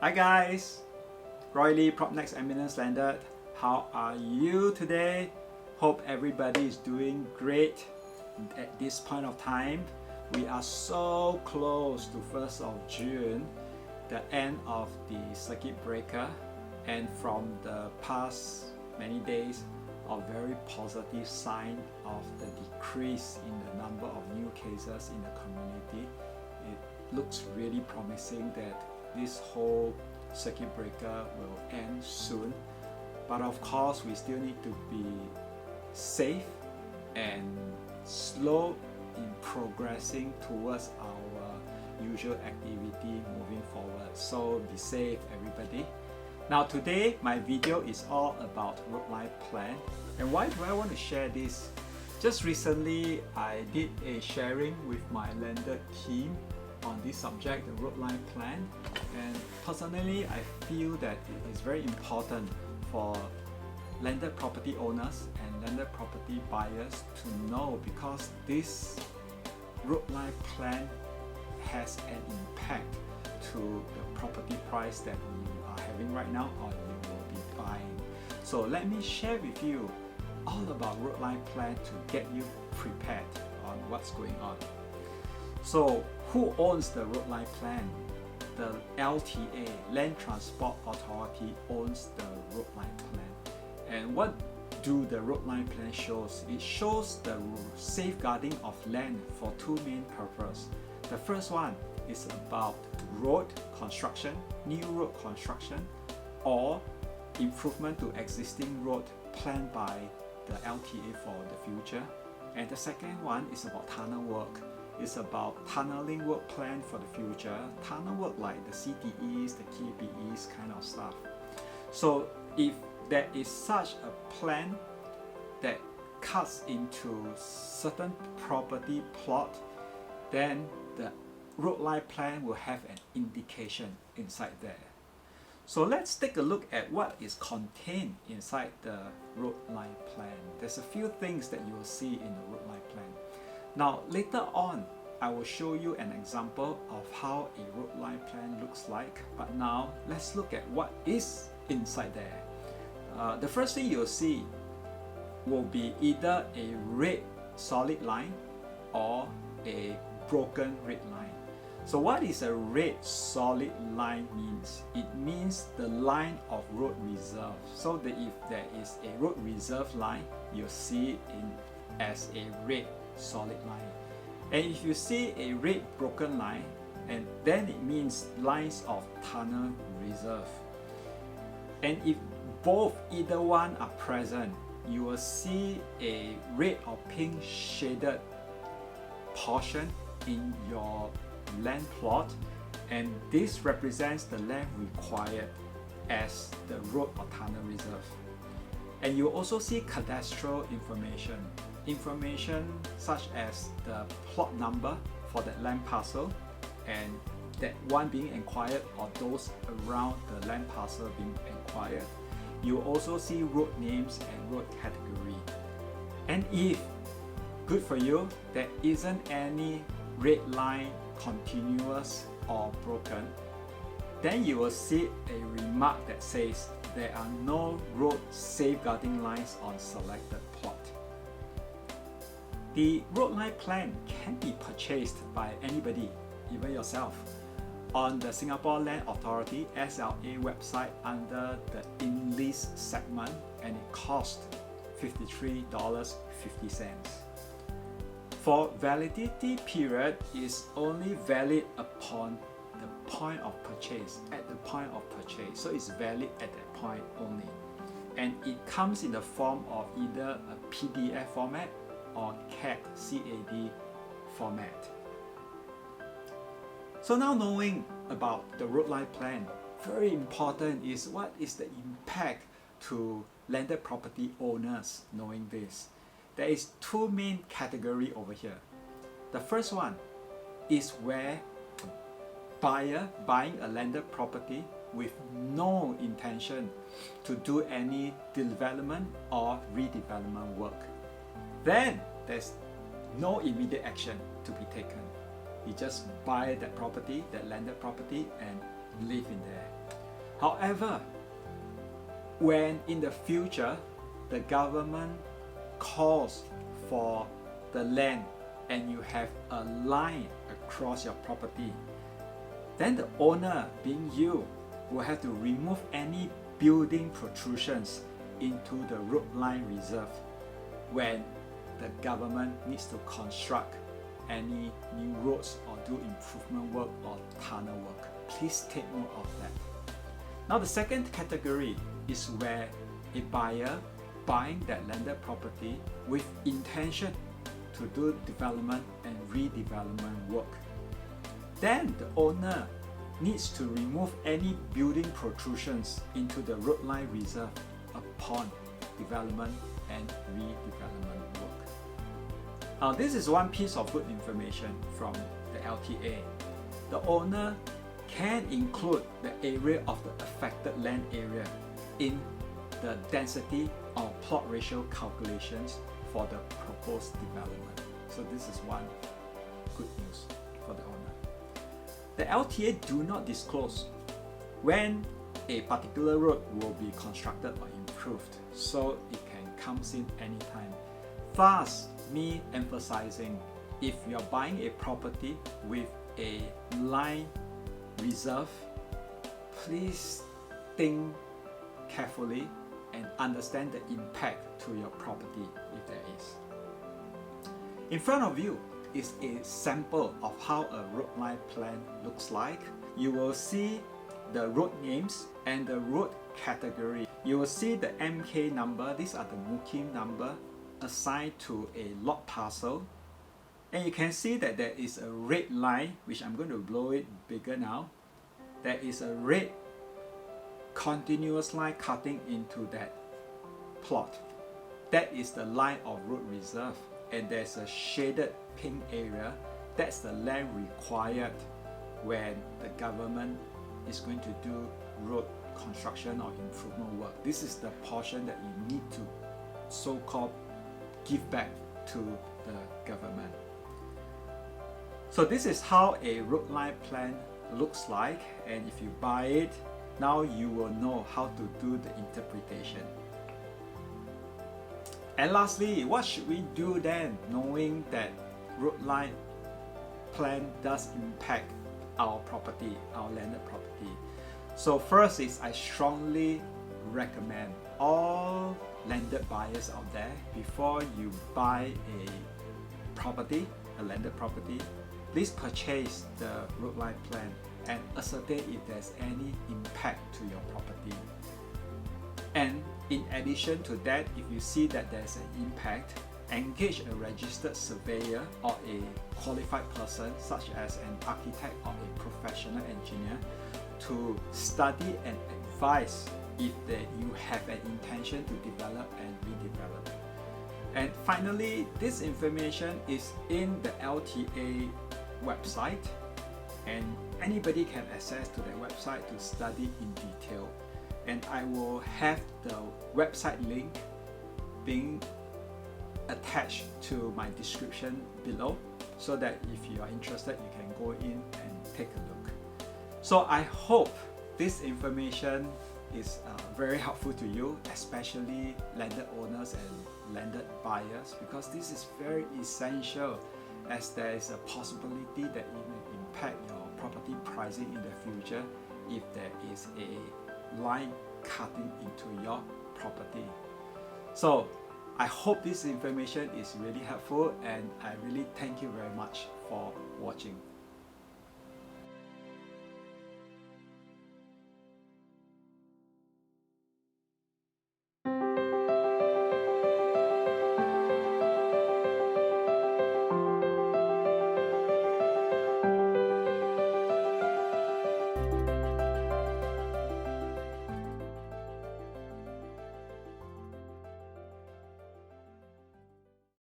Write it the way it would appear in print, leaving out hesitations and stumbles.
Hi guys, Roy Lee, PropNext Eminence Lender. How are you today? Hope everybody is doing great at this point of time. We are so close to 1st of June, the end of the circuit breaker, and from the past many days, a very positive sign of the decrease in the number of new cases in the community. It looks really promising that this whole circuit breaker will end soon, but of course we still need to be safe and slow in progressing towards our usual activity moving forward. So be safe everybody. Now today my video is all about road life plan. And why do I want to share this? Just recently I did a sharing with my lender team on this subject, the road life plan, and personally I feel that it is very important for landed property owners and landed property buyers to know, because this road life plan has an impact to the property price that you are having right now or you will be buying. So let me share with you all about road life plan to get you prepared on what's going on. So who owns the road life plan? The LTA, Land Transport Authority, owns the road life plan. And what do the road life plan shows? It shows the safeguarding of land for two main purposes. The first one is about road construction, new road construction, or improvement to existing road planned by the LTA for the future. And the second one is about tunnel work. It's about tunneling work plan for the future, tunnel work like the CTEs, the KPEs kind of stuff. So if there is such a plan that cuts into certain property plot, then the road life plan will have an indication inside there. So let's take a look at what is contained inside the road life plan. There's a few things that you will see in the road life plan. Now later on, I will show you an example of how a road life plan looks like. But now let's look at what is inside there. The first thing you'll see will be either a red solid line or a broken red line. So what is a red solid line means? It means the line of road reserve. So that if there is a road reserve line, you'll see it as a red solid line. And if you see a red broken line, and then it means lines of tunnel reserve. And if either one are present, you will see a red or pink shaded portion in your land plot, and this represents the land required as the road or tunnel reserve. And you also see cadastral information such as the plot number for that land parcel and that one being acquired or those around the land parcel being acquired. You also see road names and road category. And if, good for you, there isn't any red line continuous or broken, then you will see a remark that says there are no road safeguarding lines on selected plot. The road life plan can be purchased by anybody, even yourself, on the Singapore Land Authority SLA website under the in-lease segment, and it costs $53.50. For validity period is only valid upon the point of purchase, at the point of purchase. So it's valid at that point only. And it comes in the form of either a PDF format or CAD format. So now knowing about the road life plan, very important is what is the impact to landed property owners knowing this. There is two main categories over here. The first one is where a buyer buying a landed property with no intention to do any development or redevelopment work. Then there's no immediate action to be taken. You just buy that property, that landed property, and live in there. However, when in the future the government calls for the land and you have a line across your property, then the owner, being you, will have to remove any building protrusions into the road line reserve when the government needs to construct any new roads or do improvement work or tunnel work. Please take note of that. Now the second category is where a buyer buying that landed property with intention to do development and redevelopment work. Then the owner needs to remove any building protrusions into the road line reserve upon development and redevelopment work. Now this is one piece of good information from the LTA. The owner can include the area of the affected land area in the density or plot ratio calculations for the proposed development. So this is one good news for the owner. The LTA do not disclose when a particular road will be constructed or improved, so it can come in anytime. Thus, me emphasizing, if you're buying a property with a line reserve, please think carefully and understand the impact to your property if there is. In front of you is a sample of how a road line plan looks like. You will see the road names and the road category. You will see the MK number, these are the booking number assigned to a lot parcel. And you can see that there is a red line, which I'm going to blow it bigger now. There is a red continuous line cutting into that plot. That is the line of road reserve, and there's a shaded pink area. That's the land required when the government is going to do road construction or improvement work. This is the portion that you need to so-called give back to the government. So this is how a road line plan looks like, and if you buy it, now you will know how to do the interpretation. And lastly, what should we do then, knowing that road line plan does impact our property, our landed property? So first is, I strongly recommend all landed buyers out there, before you buy a property, a landed property, please purchase the road line plan and ascertain if there's any impact to your property. And in addition to that, if you see that there's an impact, engage a registered surveyor or a qualified person such as an architect or a professional engineer to study and advise if you have an intention to develop and redevelop. And finally, this information is in the LTA website, and anybody can access to their website to study in detail. And I will have the website link being attached to my description below, so that if you are interested, you can go in and take a look. So I hope this information is very helpful to you, especially landed owners and landed buyers, because this is very essential, as there is a possibility that it may impact your property pricing in the future if there is a line cutting into your property. So I hope this information is really helpful, and I really thank you very much for watching.